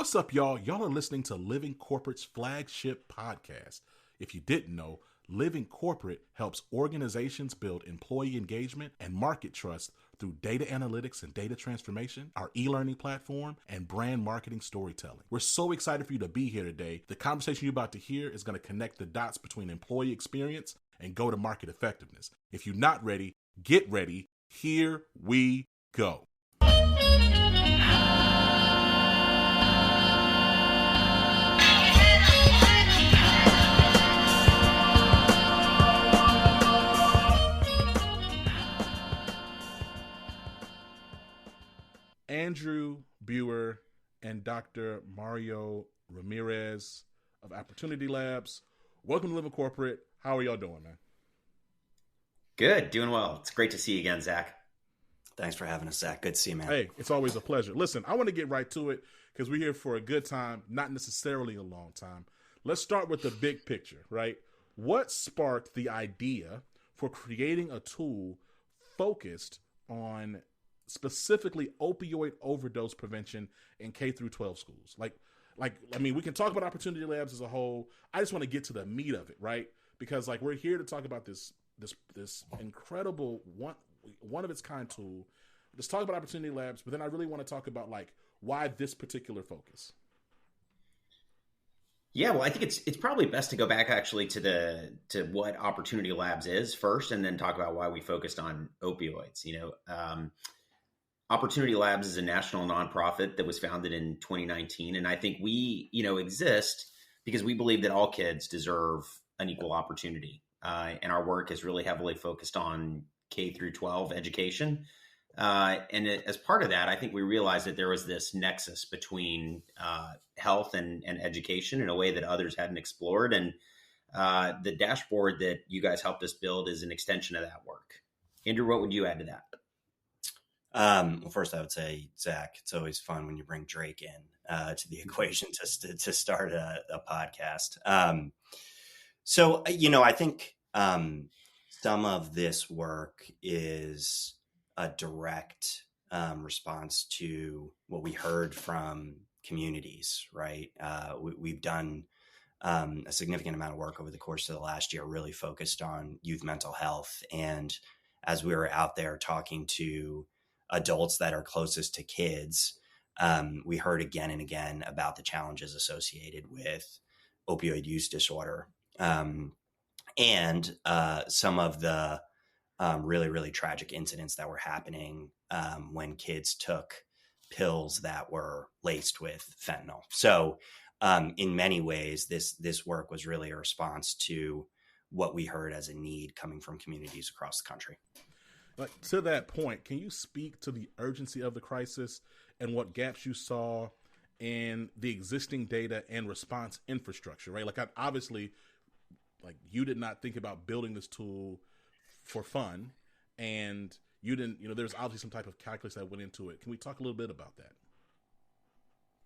What's up, y'all? Y'all are listening to Living Corporate's flagship podcast. If you didn't know, Living Corporate helps organizations build employee engagement and market trust through data analytics and data transformation, our e-learning platform, and brand marketing storytelling. We're so excited for you to be here today. The conversation you're about to hear is going to connect the dots between employee experience and go-to-market effectiveness. If you're not ready, get ready. Here we go. Andrew Buer and Dr. Mario Ramirez of Opportunity Labs. Welcome to Living Corporate. How are y'all doing, man? Good, doing well. It's great to see you again, Zach. Thanks for having us, Zach. Good to see you, man. Hey, it's always a pleasure. Listen, I want to get right to it because we're here for a good time, not necessarily a long time. Let's start with the big picture, right? What sparked the idea for creating a tool focused on specifically opioid overdose prevention in K through 12 schools? I mean, we can talk about Opportunity Labs as a whole. I just want to get to the meat of it, right? Because we're here to talk about this incredible one of its kind tool. Let's talk about Opportunity Labs, but then I really want to talk about why this particular focus. Yeah, well, I think it's probably best to go back actually to what Opportunity Labs is first, and then talk about why we focused on opioids. Opportunity Labs is a national nonprofit that was founded in 2019. And I think we, exist because we believe that all kids deserve an equal opportunity. And our work is really heavily focused on K through 12 education. As part of that, I think we realized that there was this nexus between health and education in a way that others hadn't explored. And the dashboard that you guys helped us build is an extension of that work. Andrew, what would you add to that? Well, first I would say, Zach, it's always fun when you bring Drake in to the equation to start a podcast. I think some of this work is a direct response to what we heard from communities, right? We've done a significant amount of work over the course of the last year, really focused on youth mental health. And as we were out there talking to adults that are closest to kids, we heard again and again about the challenges associated with opioid use disorder, and some of the really, really tragic incidents that were happening when kids took pills that were laced with fentanyl. So in many ways, this work was really a response to what we heard as a need coming from communities across the country. To that point, can you speak to the urgency of the crisis and what gaps you saw in the existing data and response infrastructure, right? Obviously, you did not think about building this tool for fun, and you didn't, there's obviously some type of calculus that went into it. Can we talk a little bit about that?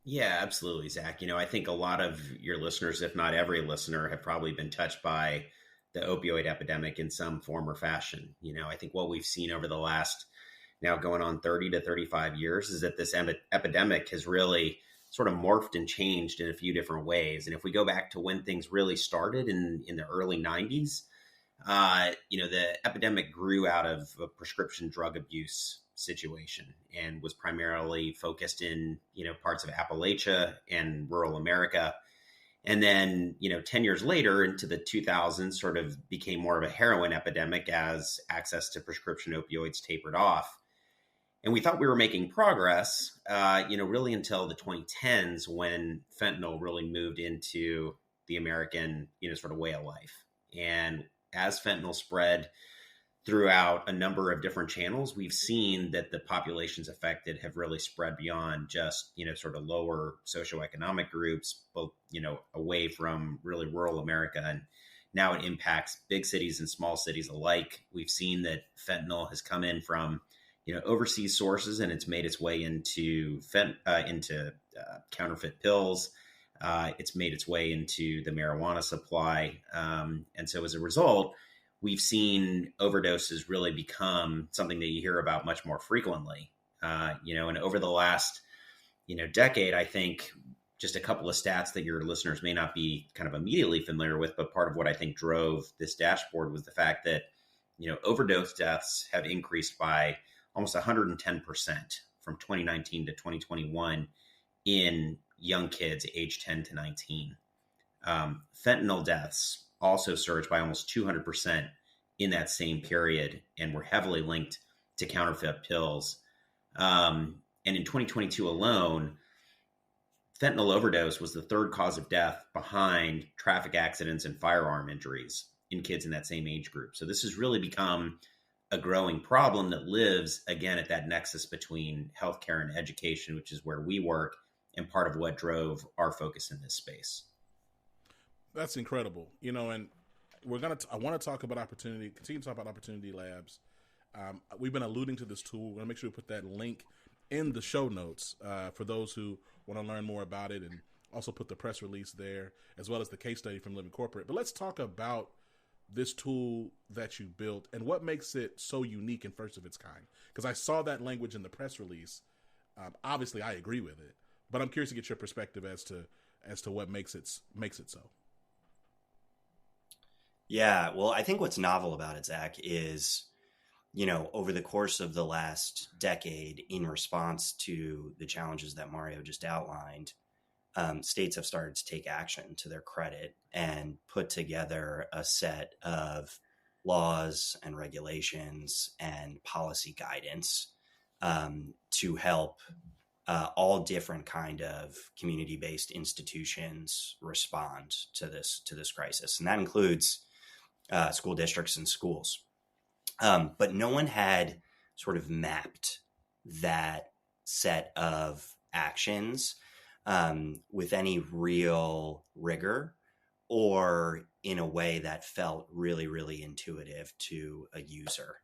Yeah, absolutely, Zach. I think a lot of your listeners, if not every listener, have probably been touched by the opioid epidemic in some form or fashion. I think what we've seen over the last now going on 30 to 35 years is that this epidemic has really sort of morphed and changed in a few different ways. And if we go back to when things really started in the early 90s, the epidemic grew out of a prescription drug abuse situation and was primarily focused in, parts of Appalachia and rural America. And then, 10 years later into the 2000s sort of became more of a heroin epidemic as access to prescription opioids tapered off. And we thought we were making progress, really until the 2010s when fentanyl really moved into the American, sort of way of life. And as fentanyl spread throughout a number of different channels, we've seen that the populations affected have really spread beyond just, sort of lower socioeconomic groups, both, away from really rural America. And now it impacts big cities and small cities alike. We've seen that fentanyl has come in from, overseas sources, and it's made its way into counterfeit pills. It's made its way into the marijuana supply. And so as a result, we've seen overdoses really become something that you hear about much more frequently. And over the last, decade, I think just a couple of stats that your listeners may not be kind of immediately familiar with, but part of what I think drove this dashboard was the fact that, overdose deaths have increased by almost 110% from 2019 to 2021 in young kids aged 10 to 19. Fentanyl deaths also surged by almost 200% in that same period and were heavily linked to counterfeit pills. And in 2022 alone, fentanyl overdose was the third cause of death behind traffic accidents and firearm injuries in kids in that same age group. So this has really become a growing problem that lives, again, at that nexus between healthcare and education, which is where we work and part of what drove our focus in this space. That's incredible. And I want to talk about continue to talk about Opportunity Labs. We've been alluding to this tool. We're going to make sure we put that link in the show notes for those who want to learn more about it, and also put the press release there as well as the case study from Living Corporate. But let's talk about this tool that you built and what makes it so unique and first of its kind. Because I saw that language in the press release. Obviously, I agree with it, but I'm curious to get your perspective as to what makes it so. Yeah, well, I think what's novel about it, Zach, is, over the course of the last decade, in response to the challenges that Mario just outlined, states have started to take action to their credit and put together a set of laws and regulations and policy guidance to help all different kind of community-based institutions respond to this crisis, and that includes school districts and schools. But no one had sort of mapped that set of actions with any real rigor or in a way that felt really, really intuitive to a user.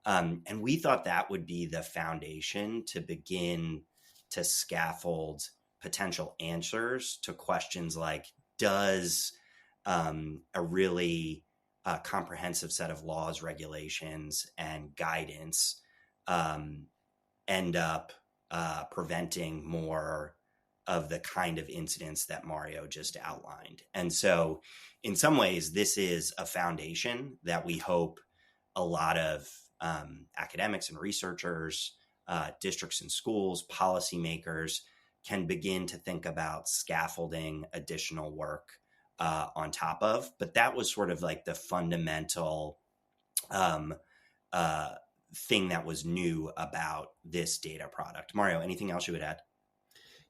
And we thought that would be the foundation to begin to scaffold potential answers to questions like, does a really comprehensive set of laws, regulations, and guidance end up preventing more of the kind of incidents that Mario just outlined? And so in some ways, this is a foundation that we hope a lot of academics and researchers, districts and schools, policymakers can begin to think about scaffolding additional work on top of. But that was sort of like the fundamental thing that was new about this data product. Mario, anything else you would add?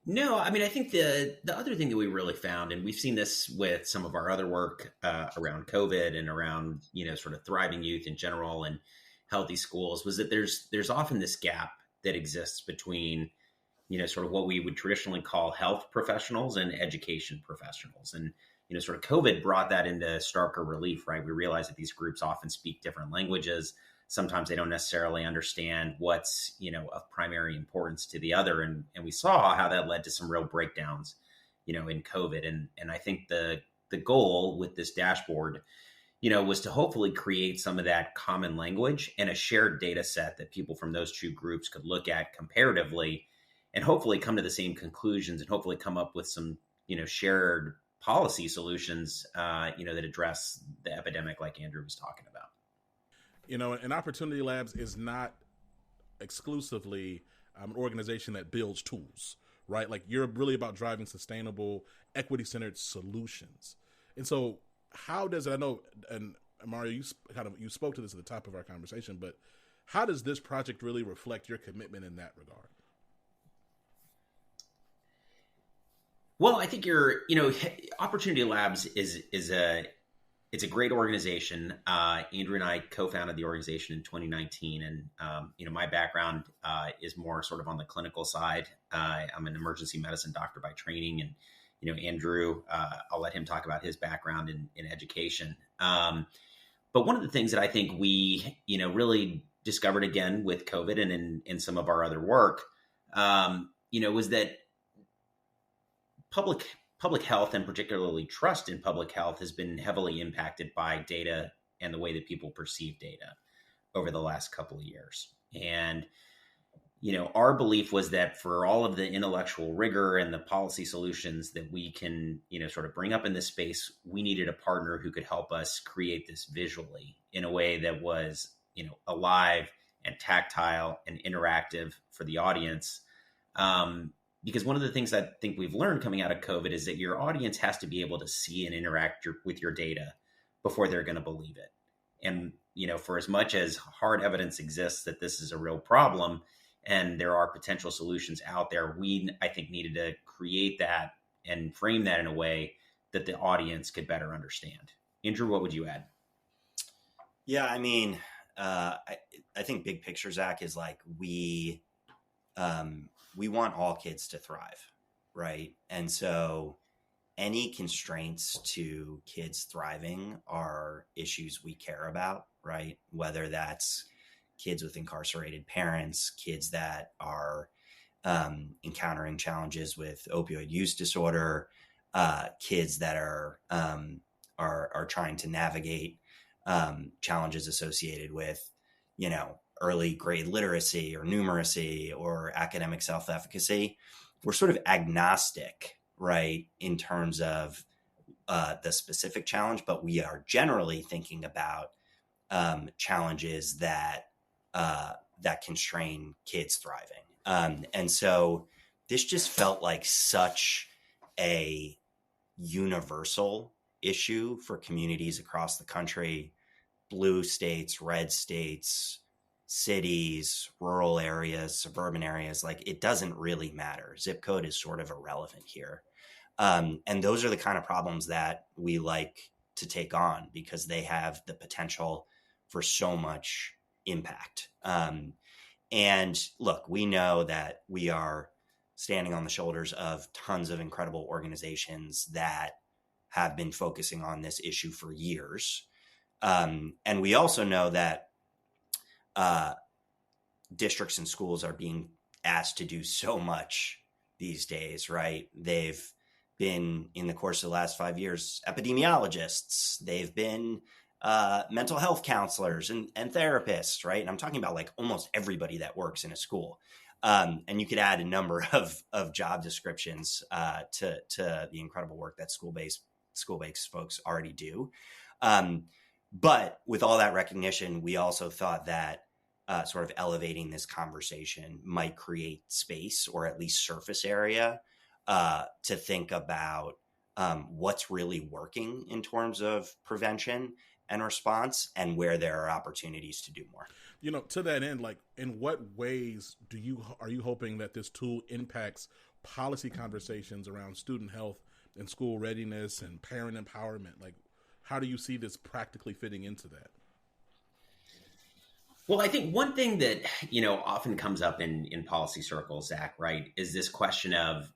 No, I mean, I think the other thing that we really found, and we've seen this with some of our other work around COVID and around, sort of thriving youth in general and healthy schools, was that there's often this gap that exists between, sort of what we would traditionally call health professionals and education professionals. And, sort of COVID brought that into starker relief, right? We realize that these groups often speak different languages. Sometimes they don't necessarily understand what's, of primary importance to the other. And we saw how that led to some real breakdowns, in COVID. And I think the goal with this dashboard, was to hopefully create some of that common language and a shared data set that people from those two groups could look at comparatively and hopefully come to the same conclusions and hopefully come up with some, shared policy solutions, that address the epidemic like Andrew was talking about. And Opportunity Labs is not exclusively an organization that builds tools, right? Like, you're really about driving sustainable, equity-centered solutions. And so how does it, I know, and Mario, you spoke to this at the top of our conversation, but how does this project really reflect your commitment in that regard? Well, I think Opportunity Labs is a great organization. Andrew and I co-founded the organization in 2019, and my background is more sort of on the clinical side. I'm an emergency medicine doctor by training, and Andrew, I'll let him talk about his background in education. But one of the things that I think we really discovered again with COVID and in some of our other work, was that public health, and particularly trust in public health, has been heavily impacted by data and the way that people perceive data over the last couple of years. And, our belief was that for all of the intellectual rigor and the policy solutions that we can, sort of bring up in this space, we needed a partner who could help us create this visually in a way that was, alive and tactile and interactive for the audience. Because one of the things I think we've learned coming out of COVID is that your audience has to be able to see and interact with your data before they're going to believe it. And, for as much as hard evidence exists that this is a real problem and there are potential solutions out there, we, I think, needed to create that and frame that in a way that the audience could better understand. Andrew, what would you add? Yeah, I mean, I think big picture, Zach, is like we want all kids to thrive, right? And so any constraints to kids thriving are issues we care about, right? Whether that's kids with incarcerated parents, kids that are encountering challenges with opioid use disorder, kids that are trying to navigate challenges associated with, early grade literacy or numeracy or academic self-efficacy. We're sort of agnostic, right, in terms of the specific challenge, but we are generally thinking about challenges that constrain kids thriving. And so this just felt like such a universal issue for communities across the country, blue states, red states, cities, rural areas, suburban areas. Like, it doesn't really matter. Zip code is sort of irrelevant here. And those are the kind of problems that we like to take on because they have the potential for so much impact. And look, we know that we are standing on the shoulders of tons of incredible organizations that have been focusing on this issue for years. And we also know that districts and schools are being asked to do so much these days, right? They've been, in the course of the last 5 years, epidemiologists. They've been mental health counselors and therapists, right? And I'm talking about like almost everybody that works in a school. And you could add a number of job descriptions to the incredible work that school-based folks already do. But with all that recognition, we also thought that sort of elevating this conversation might create space or at least surface area to think about what's really working in terms of prevention and response and where there are opportunities to do more. To that end, like, in what ways are you hoping that this tool impacts policy conversations around student health and school readiness and parent empowerment? Like, how do you see this practically fitting into that? Well, I think one thing that, often comes up in policy circles, Zach, right, is this question of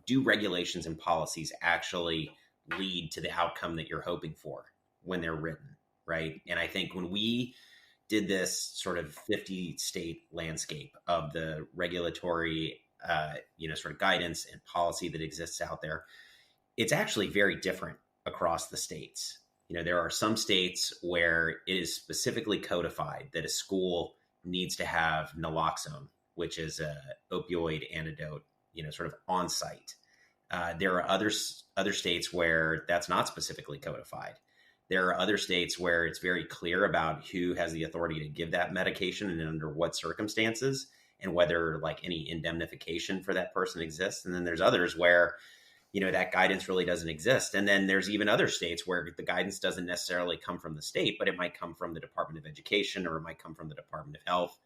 do regulations and policies actually lead to the outcome that you're hoping for when they're written, right? And I think when we did this sort of 50-state landscape of the regulatory, sort of guidance and policy that exists out there, it's actually very different across the states. There are some states where it is specifically codified that a school needs to have naloxone, which is a opioid antidote, sort of on site. There are other states where that's not specifically codified. There are other states where it's very clear about who has the authority to give that medication and under what circumstances and whether like any indemnification for that person exists. And then there's others where that guidance really doesn't exist. And then there's even other states where the guidance doesn't necessarily come from the state, but it might come from the Department of Education or it might come from the Department of Health.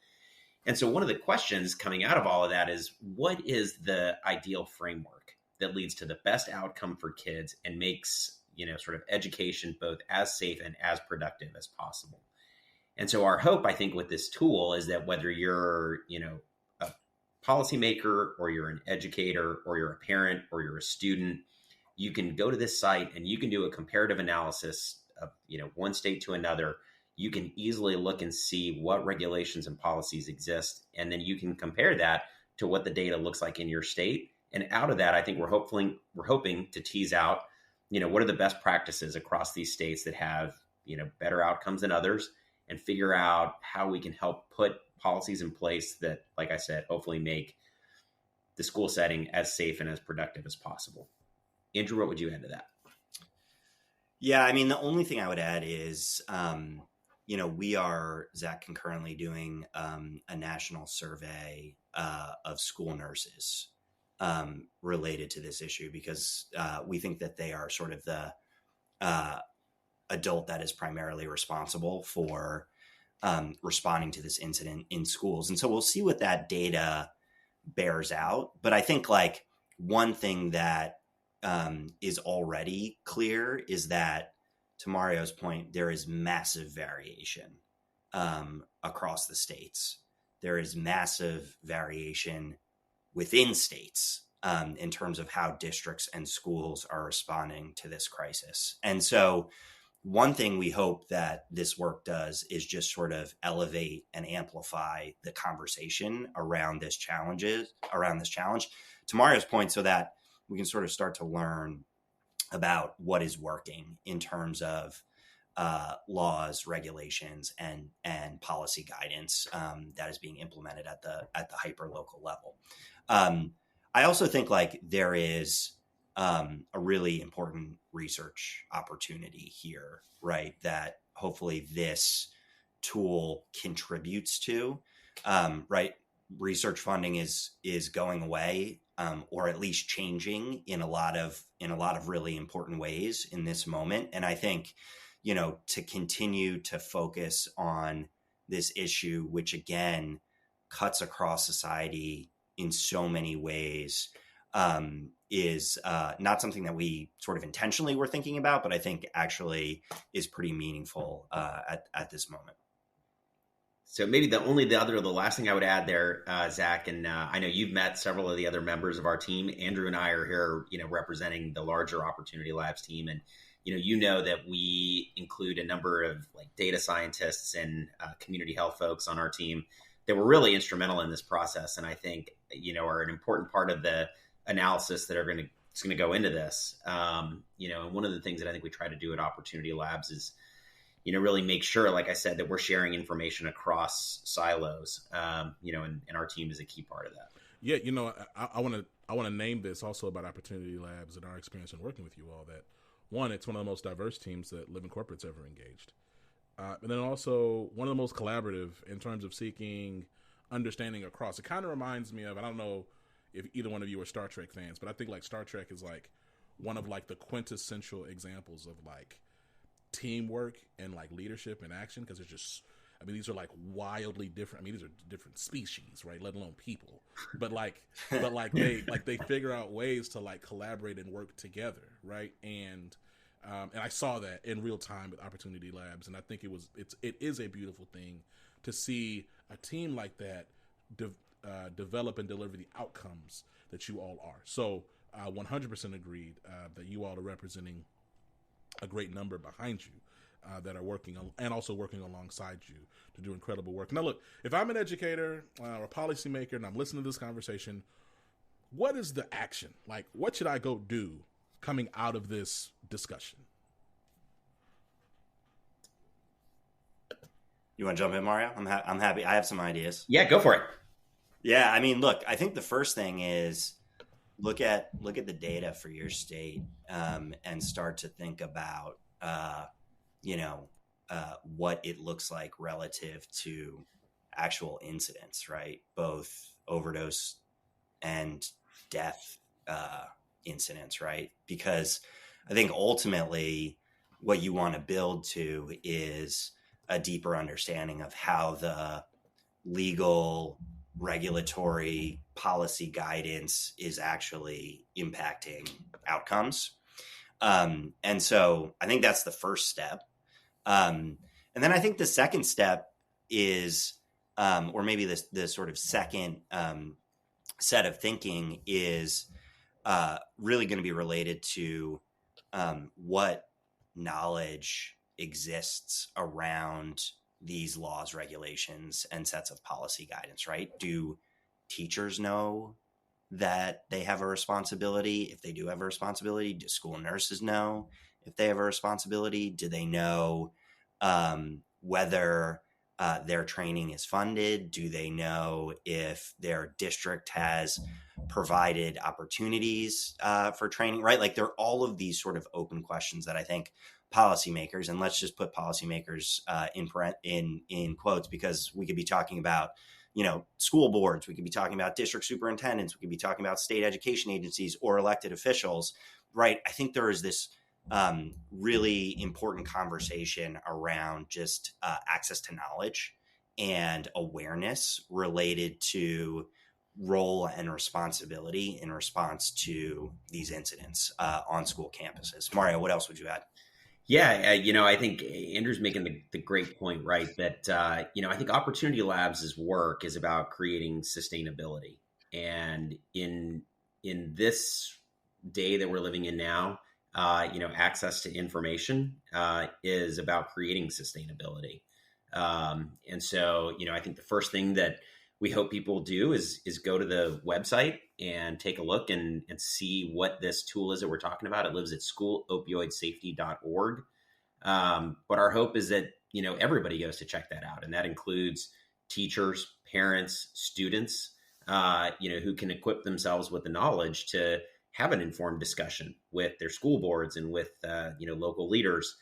And so one of the questions coming out of all of that is, what is the ideal framework that leads to the best outcome for kids and makes, sort of education both as safe and as productive as possible? And so our hope, I think, with this tool is that whether you're, a policymaker or you're an educator or you're a parent or you're a student, you can go to this site and you can do a comparative analysis of, one state to another. You can easily look and see what regulations and policies exist. And then you can compare that to what the data looks like in your state. And out of that, I think we're hoping to tease out, what are the best practices across these states that have, better outcomes than others, and figure out how we can help put policies in place that, like I said, hopefully make the school setting as safe and as productive as possible. Andrew, what would you add to that? Yeah, I mean, the only thing I would add is, we are, Zach, concurrently doing a national survey of school nurses related to this issue, because we think that they are sort of the adult that is primarily responsible for responding to this incident in schools. And so we'll see what that data bears out. But I think like one thing that is already clear is that, to Mario's point, there is massive variation across the states. There is massive variation within states in terms of how districts and schools are responding to this crisis. And so one thing we hope that this work does is just sort of elevate and amplify the conversation around this challenge, to Mario's point, so that we can sort of start to learn about what is working in terms of laws, regulations, and policy guidance that is being implemented at the hyper local level. I also think like there is a really important research opportunity here, right? That hopefully this tool contributes to, right? Research funding is going away, or at least changing in a lot of really important ways in this moment. And I think, to continue to focus on this issue, which again cuts across society in so many ways, is not something that we sort of intentionally were thinking about, but I think actually is pretty meaningful at this moment. So maybe the last thing I would add there, Zach, and I know you've met several of the other members of our team. Andrew and I are here, representing the larger Opportunity Labs team. And, that we include a number of like data scientists and community health folks on our team that were really instrumental in this process. And I think, are an important part of the analysis that it's going to go into this. And one of the things that I think we try to do at Opportunity Labs is, really make sure, like I said, that we're sharing information across silos, and our team is a key part of that. Yeah. I want to name this also about Opportunity Labs and our experience in working with you all, that one, it's one of the most diverse teams that Living Corporate's ever engaged. And then also one of the most collaborative in terms of seeking understanding across. It kind of reminds me of, I don't know if either one of you are Star Trek fans, but I think like Star Trek is like one of like the quintessential examples of like teamwork and like leadership and action, because it's just, these are like wildly different. These are different species, right? Let alone people. But they figure out ways to like collaborate and work together, right? And I saw that in real time with Opportunity Labs, and I think it is a beautiful thing to see a team like that develop and deliver the outcomes that you all are. So 100% agreed that you all are representing a great number behind you that are working and also working alongside you to do incredible work. Now, look, if I'm an educator or a policymaker and I'm listening to this conversation, what is the action? Like, what should I go do coming out of this discussion? You want to jump in, Mario? I'm happy. I have some ideas. Yeah, go for it. Yeah, look, I think the first thing is look at the data for your state and start to think about what it looks like relative to actual incidents, right? Both overdose and death incidents, right? Because I think ultimately what you want to build to is a deeper understanding of how the legal, regulatory, policy guidance is actually impacting outcomes. And so I think that's the first step. And then I think the second step is, or maybe the sort of second set of thinking is really going to be related to what knowledge exists around these laws, regulations, and sets of policy guidance, right? Do teachers know that they have a responsibility? If they do have a responsibility, do school nurses know if they have a responsibility? Do they know whether their training is funded? Do they know if their district has provided opportunities for training, right? Like there are all of these sort of open questions that I think policymakers, and let's just put policymakers in quotes, because we could be talking about, school boards, we could be talking about district superintendents, we could be talking about state education agencies or elected officials, right? I think there is this really important conversation around just access to knowledge and awareness related to role and responsibility in response to these incidents on school campuses. Mario, what else would you add? Yeah, I think Andrew's making the great point, right? That, I think Opportunity Labs' work is about creating sustainability. And in this day that we're living in now, access to information is about creating sustainability. And so, I think the first thing that we hope people do is go to the website and take a look and see what this tool is that we're talking about. It lives at schoolopioidsafety.org. But our hope is that, everybody goes to check that out. And that includes teachers, parents, students, who can equip themselves with the knowledge to have an informed discussion with their school boards and with, local leaders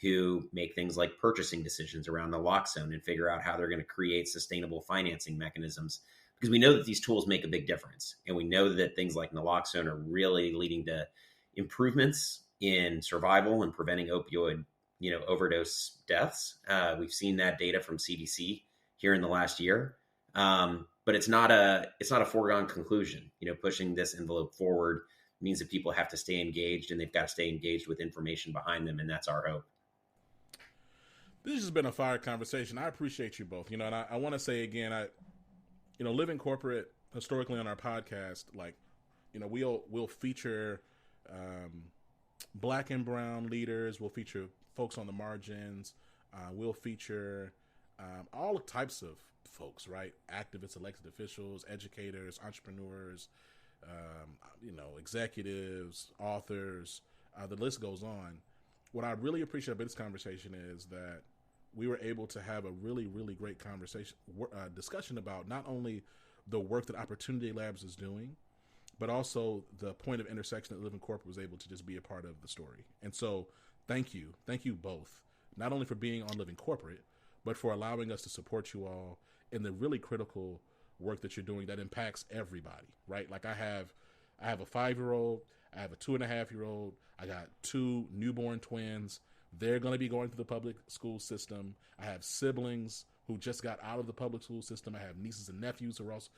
who make things like purchasing decisions around naloxone and figure out how they're going to create sustainable financing mechanisms, because we know that these tools make a big difference. And we know that things like naloxone are really leading to improvements in survival and preventing opioid, overdose deaths. We've seen that data from CDC here in the last year. But it's not a foregone conclusion. Pushing this envelope forward means that people have to stay engaged, and they've got to stay engaged with information behind them. And that's our hope. This has been a fire conversation. I appreciate you both. And I want to say again, Living Corporate historically on our podcast, we'll feature Black and brown leaders. We'll feature folks on the margins. We'll feature all types of folks, right? Activists, elected officials, educators, entrepreneurs, executives, authors. The list goes on. What I really appreciate about this conversation is that we were able to have a really, really great discussion about not only the work that Opportunity Labs is doing, but also the point of intersection that Living Corporate was able to just be a part of the story. And so thank you both, not only for being on Living Corporate, but for allowing us to support you all in the really critical work that you're doing that impacts everybody, right? Like I have a 5-year-old, I have a 2.5-year-old, I got 2 newborn twins. They're going to be going through the public school system. I have siblings who just got out of the public school system. I have nieces and nephews who are also,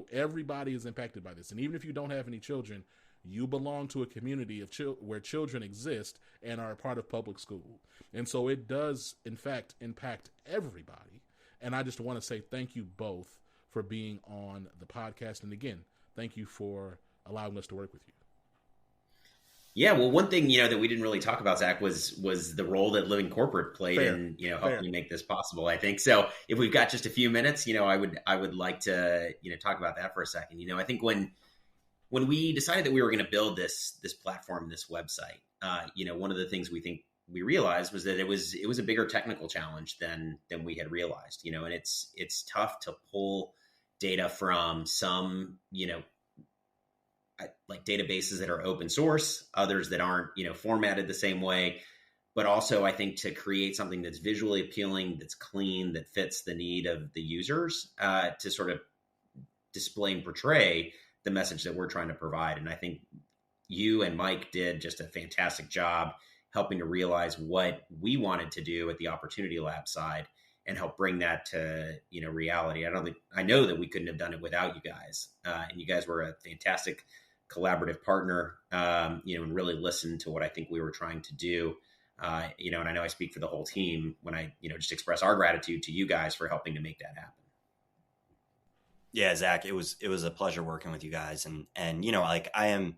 everybody is impacted by this. And even if you don't have any children, you belong to a community of where children exist and are a part of public school. And so it does, in fact, impact everybody. And I just want to say thank you both for being on the podcast. And again, thank you for allowing us to work with you. Yeah, well, one thing, that we didn't really talk about, Zach, was the role that Living Corporate played in, helping make this possible, I think. So if we've got just a few minutes, I would like to, talk about that for a second. I think when we decided that we were going to build this platform, this website, one of the things we realized was that it was a bigger technical challenge than we had realized, and it's tough to pull data from some, like databases that are open source, others that aren't, formatted the same way. But also I think to create something that's visually appealing, that's clean, that fits the need of the users, to sort of display and portray the message that we're trying to provide. And I think you and Mike did just a fantastic job helping to realize what we wanted to do at the Opportunity Lab side and help bring that to, reality. I know that we couldn't have done it without you guys. And you guys were a fantastic collaborative partner, and really listened to what I think we were trying to do. And I know I speak for the whole team when I, just express our gratitude to you guys for helping to make that happen. Yeah, Zach, it was a pleasure working with you guys. And I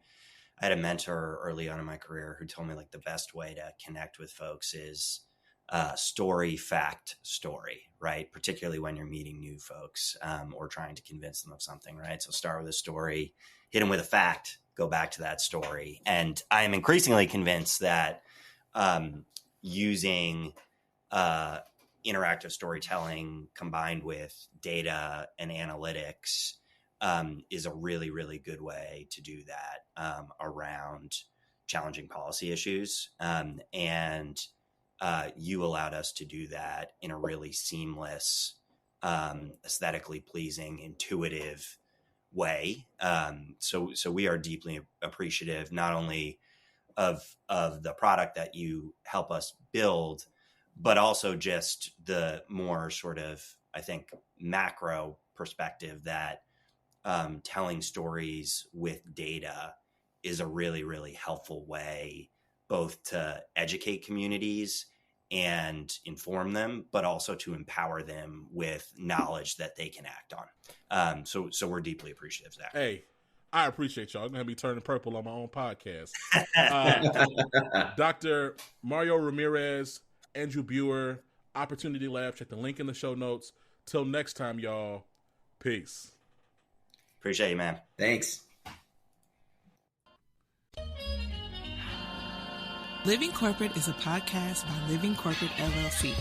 had a mentor early on in my career who told me the best way to connect with folks is story, fact, story, right? Particularly when you're meeting new folks or trying to convince them of something, right? So start with a story, hit them with a fact, go back to that story. And I am increasingly convinced that using interactive storytelling combined with data and analytics is a really, really good way to do that around challenging policy issues. And you allowed us to do that in a really seamless, aesthetically pleasing, intuitive way. So we are deeply appreciative, not only of the product that you help us build, but also just the more sort of, I think, macro perspective that telling stories with data is a really, really helpful way both to educate communities and inform them, but also to empower them with knowledge that they can act on. So we're deeply appreciative, Zach. Hey, I appreciate y'all. I'm going to be turning purple on my own podcast. Dr. Mario Ramirez, Andrew Buer, Opportunity Lab. Check the link in the show notes. Till next time, y'all. Peace. Appreciate you, man. Thanks. Living Corporate is a podcast by Living Corporate LLC.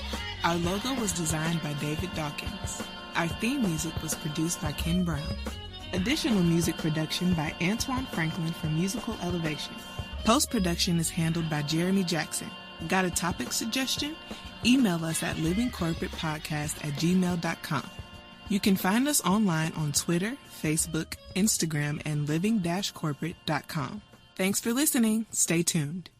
Our logo was designed by David Dawkins. Our theme music was produced by Ken Brown. Additional music production by Antoine Franklin for Musical Elevation. Post-production is handled by Jeremy Jackson. Got a topic suggestion? Email us at livingcorporatepodcast@gmail.com. You can find us online on Twitter, Facebook, Instagram, and living-corporate.com. Thanks for listening. Stay tuned.